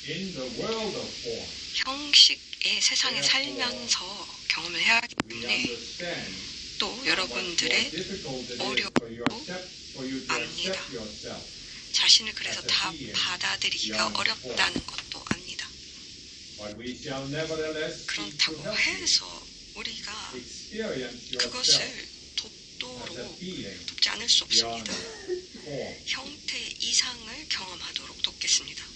in the world of form. 형식의 세상에 살면서 경험을 해야 하기 We 때문에 understand 또 how much more 여러분들의 difficult it is 어렵고 for you to 압니다. accept yourself. 자신을 그래서 다 받아들이기가 어렵다는 것도 압니다. But we shall nevertheless seek to 그렇다고 help you 해서 우리가 experience yourself 그것을 as a 돕도록 being 돕지 않을 수 beyond 없습니다. form. 형태 이상을 경험하도록 돕겠습니다.